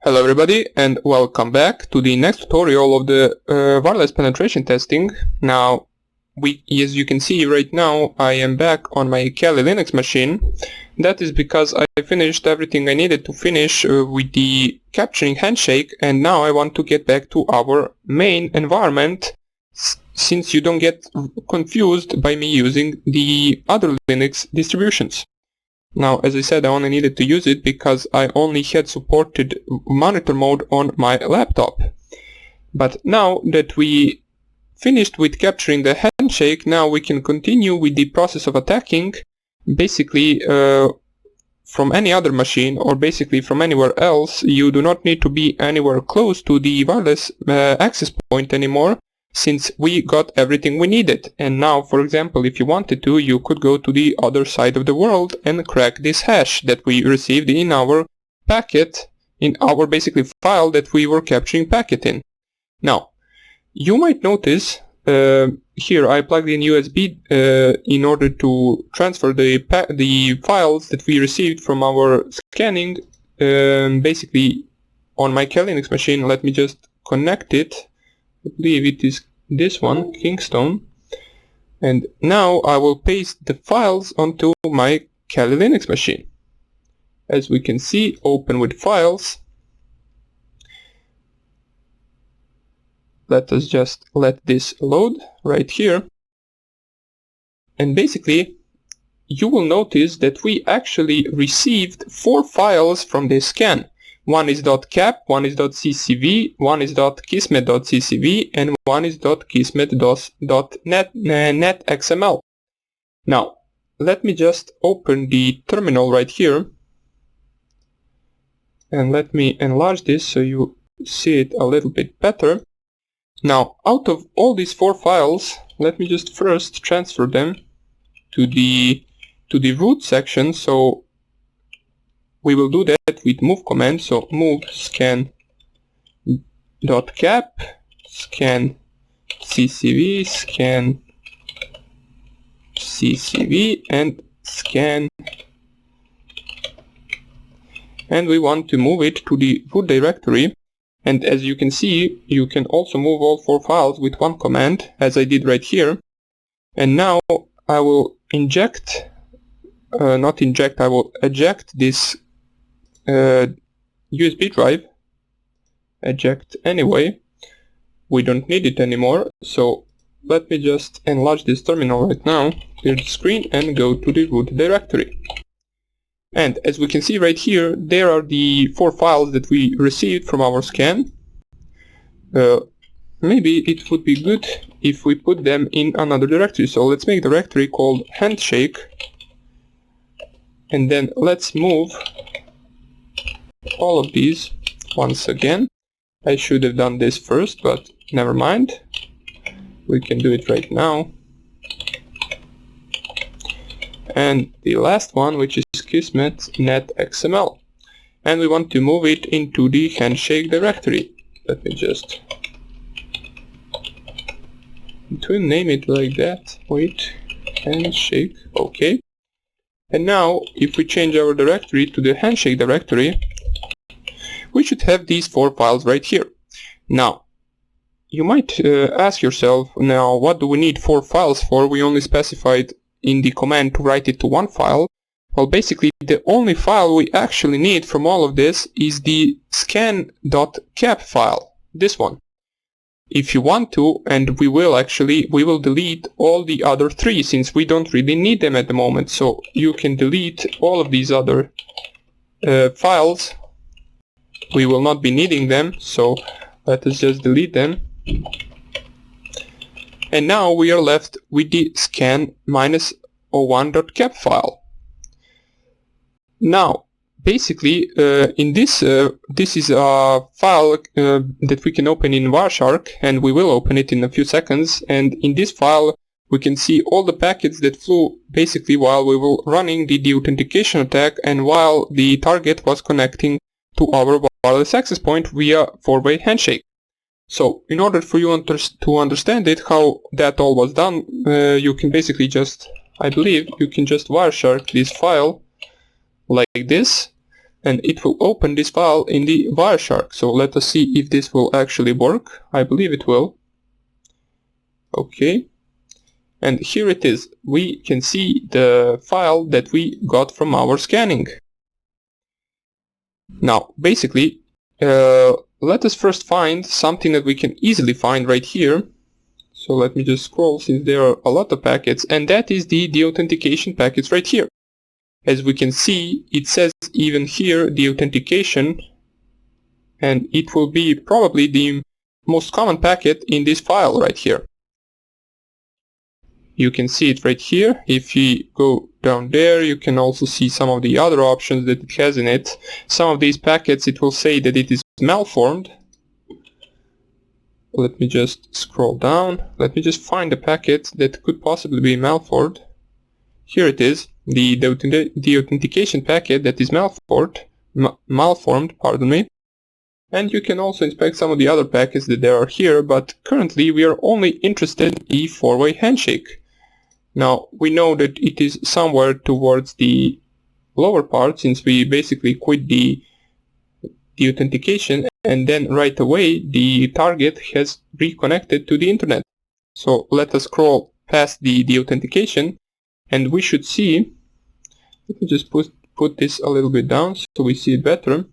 Hello everybody and welcome back to the next tutorial of the wireless penetration testing. Now, as you can see right now, I am back on my Kali Linux machine. That is because I finished everything I needed to finish with the capturing handshake, and now I want to get back to our main environment since you don't get confused by me using the other Linux distributions. Now, as I said, I only needed to use it because I only had supported monitor mode on my laptop. But now that we finished with capturing the handshake, now we can continue with the process of attacking, basically from any other machine or basically from anywhere else. You do not need to be anywhere close to the wireless access point anymore, since we got everything we needed. And now, for example, if you wanted to, you could go to the other side of the world and crack this hash that we received in our packet, in our basically file that we were capturing packet in. Now, you might notice here I plugged in USB in order to transfer the files that we received from our scanning basically on my Kali Linux machine. Let me just connect it. I believe it is this one, Kingston, and now I will paste the files onto my Kali Linux machine. As we can see, open with files. Let us just let this load right here, and basically you will notice that we actually received 4 files from this scan. One is .cap, one is .ccv, one is .kismet.ccv, and one is .kismet.netxml. Now, let me just open the terminal right here, and let me enlarge this so you see it a little bit better. Now, out of all these 4 files, let me just first transfer them to the root section. So we will do that with move command. So move scan .cap, scan ccv, scan ccv, and scan, and we want to move it to the root directory. And as you can see, you can also move all 4 files with one command, as I did right here. And now I will eject this USB drive. Eject anyway. We don't need it anymore. So let me just enlarge this terminal right now, clear the screen, and go to the root directory. And as we can see right here, there are the 4 files that we received from our scan. Maybe it would be good if we put them in another directory. So let's make a directory called handshake, and then let's move all of these once again. I should have done this first, but never mind. We can do it right now. And the last one, which is Kismet.netxml, and we want to move it into the handshake directory. Let me just name it like that. Wait, handshake, okay. And now if we change our directory to the handshake directory, we should have these 4 files right here. Now, you might ask yourself, now what do we need 4 files for? We only specified in the command to write it to one file. Well, basically the only file we actually need from all of this is the scan.cap file, this one. If you want to, and we will delete all the other 3 since we don't really need them at the moment. So you can delete all of these other files. We will not be needing them, so let us just delete them. And now we are left with the scan-01.cap file. Now, basically, in this is a file that we can open in Wireshark, and we will open it in a few seconds. And in this file, we can see all the packets that flew basically while we were running the authentication attack and while the target was connecting to our wireless access point via 4-way handshake. So, in order for you to understand it, how that all was done, you can basically just, I believe, you can just Wireshark this file like this, and it will open this file in the Wireshark. So let us see if this will actually work. I believe it will. Okay. And here it is. We can see the file that we got from our scanning. Now, basically, let us first find something that we can easily find right here. So let me just scroll since there are a lot of packets, and that is the authentication packets right here. As we can see, it says even here the authentication, and it will be probably the most common packet in this file right here. You can see it right here. If you go down there, you can also see some of the other options that it has in it. Some of these packets, it will say that it is malformed. Let me just scroll down. Let me just find a packet that could possibly be malformed. Here it is, the authentication packet that is malformed, pardon me. And you can also inspect some of the other packets that there are here, but currently we are only interested in the four-way handshake. Now, we know that it is somewhere towards the lower part, since we basically quit the authentication, and then right away the target has reconnected to the internet. So let us scroll past the authentication, and we should see, let me just put this a little bit down so we see it better.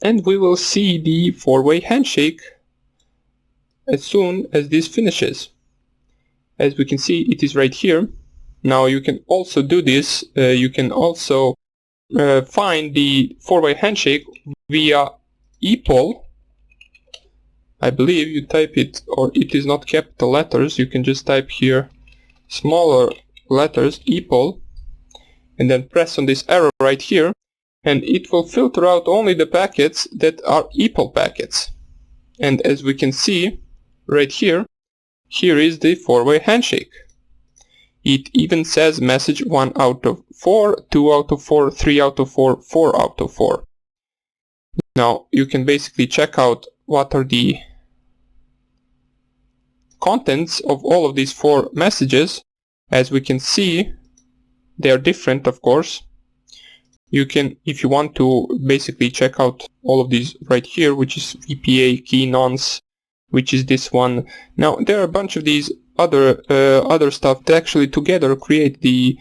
And we will see the four-way handshake as soon as this finishes. As we can see, it is right here. Now you can also do this. You can also find the four-way handshake via EPOL. I believe you type it, or it is not capital letters. You can just type here smaller letters, EPOL, and then press on this arrow right here, and it will filter out only the packets that are EPOL packets. And as we can see right here, here is the four-way handshake. It even says message 1 out of 4, 2 out of 4, 3 out of 4, 4 out of 4. Now you can basically check out what are the contents of all of these 4 messages. As we can see, they are different, of course. You can, if you want to, basically check out all of these right here, which is VPA, key nonce, which is this one. Now there are a bunch of these other stuff that actually together create the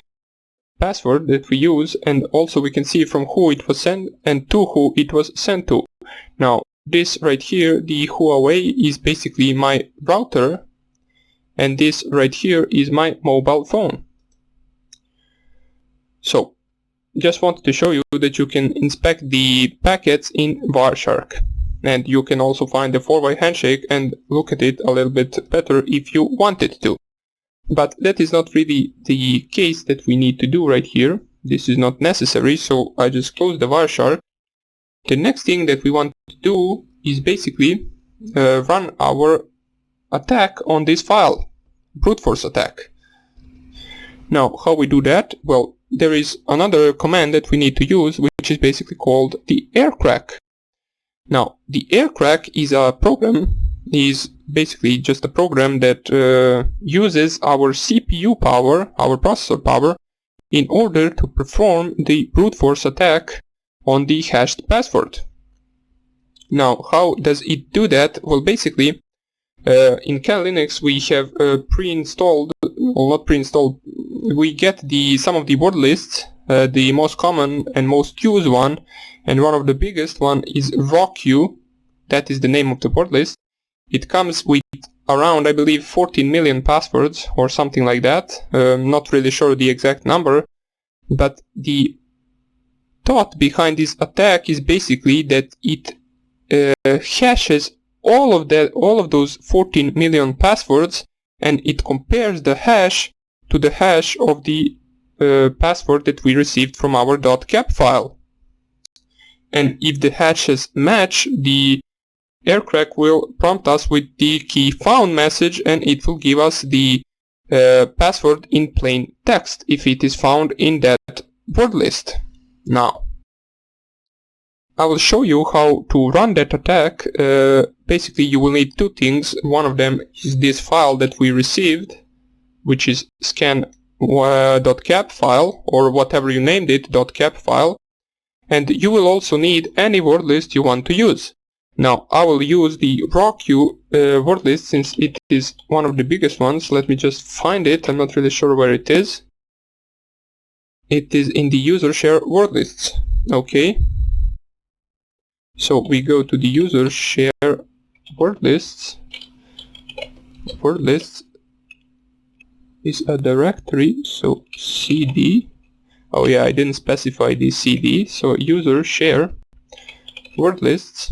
password that we use, and also we can see from who it was sent and to who it was sent to. Now this right here, the Huawei, is basically my router, and this right here is my mobile phone. So just wanted to show you that you can inspect the packets in Wireshark. And you can also find the four-way handshake and look at it a little bit better if you wanted to. But that is not really the case that we need to do right here. This is not necessary, so I just close the Wireshark. The next thing that we want to do is basically run our attack on this file, brute force attack. Now, how we do that? Well, there is another command that we need to use, which is basically called the aircrack. Now, the aircrack is a program, is basically just a program that uses our CPU power, our processor power, in order to perform the brute force attack on the hashed password. Now, how does it do that? Well, basically, in Kali Linux we have pre-installed, well, not pre-installed, we get some of the word lists. The most common and most used one, and one of the biggest one, is RockYou. That is the name of the word list. It comes with around, I believe, 14 million passwords or something like that. Not really sure the exact number, but the thought behind this attack is basically that it hashes all of those 14 million passwords, and it compares the hash to the hash of the password that we received from our .cap file. And if the hashes match, the aircrack will prompt us with the key found message, and it will give us the password in plain text if it is found in that word list. Now, I will show you how to run that attack. Basically, you will need 2 things. One of them is this file that we received, which is scan .cap file, or whatever you named it, .cap file, and you will also need any word list you want to use. Now I will use the RockYou word list since it is one of the biggest ones. Let me just find it. I'm not really sure where it is. It is in the user share word lists. Okay. So we go to the user share word lists. Word lists is a directory, so cd. Oh yeah, I didn't specify the cd. So user share word lists.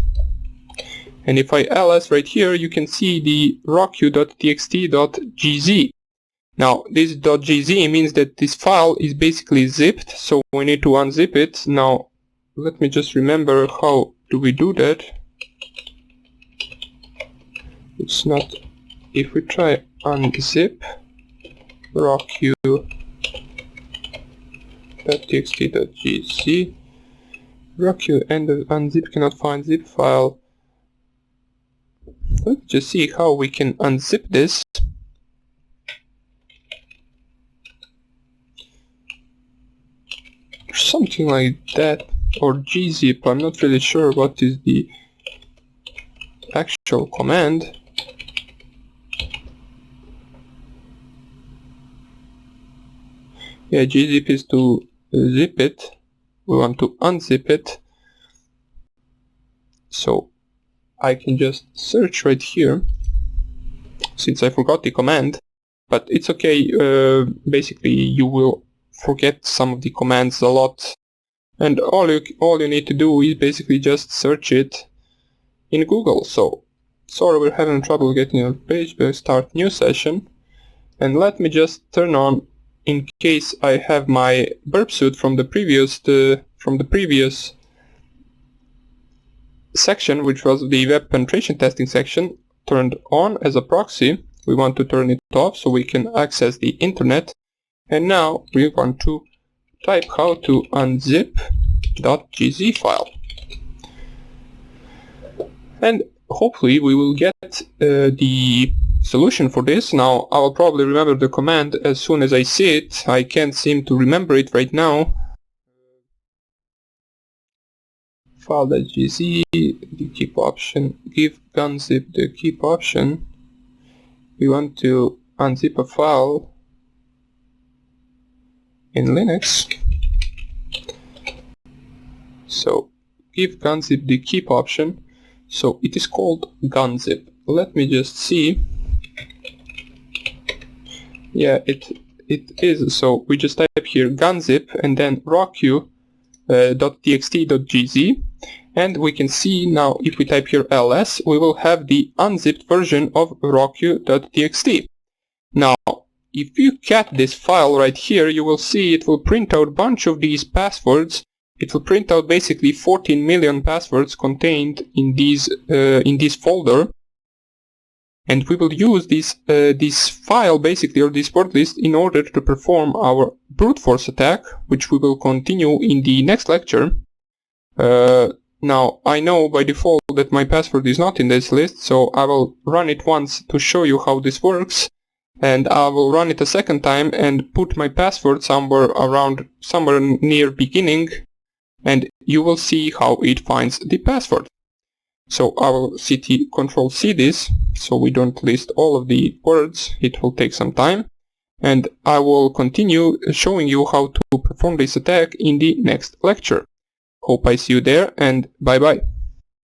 And if I ls right here, you can see the rockyou.txt.gz. Now this .gz means that this file is basically zipped, so we need to unzip it. Now let me just remember how do we do that. It's not, if we try unzip rockyou.txt.gz, RockYou and the unzip cannot find zip file. Let's just see how we can unzip this. Something like that, or gzip, I'm not really sure what is the actual command. Yeah, gzip is to zip it. We want to unzip it. So I can just search right here, since I forgot the command, but it's okay. Basically you will forget some of the commands a lot, and all you need to do is basically just search it in Google. So sorry, we're having trouble getting a page, but start new session, and let me just turn on, in case I have my burp suit from the previous section, which was the web penetration testing section, turned on as a proxy. We want to turn it off so we can access the internet. And now we want to type how to unzip .gz file. And hopefully we will get the solution for this. Now I will probably remember the command as soon as I see it. I can't seem to remember it right now. File.gz, the keep option, give unzip the keep option. We want to unzip a file in Linux. So give gunzip the keep option. So it is called gunzip. Let me just see. Yeah, it is. So we just type here gunzip and then RockYou.txt.gz, and we can see now if we type here ls, we will have the unzipped version of RockYou.txt. Now if you cat this file right here, you will see it will print out a bunch of these passwords. It will print out basically 14 million passwords contained in this folder, and we will use this file basically, or this word list, in order to perform our brute force attack, which we will continue in the next lecture. Now I know by default that my password is not in this list, so I will run it once to show you how this works, and I will run it a second time and put my password somewhere near beginning, and you will see how it finds the password. So I will Control C this, so we don't list all of the words. It will take some time, and I will continue showing you how to perform this attack in the next lecture. Hope I see you there, and bye bye.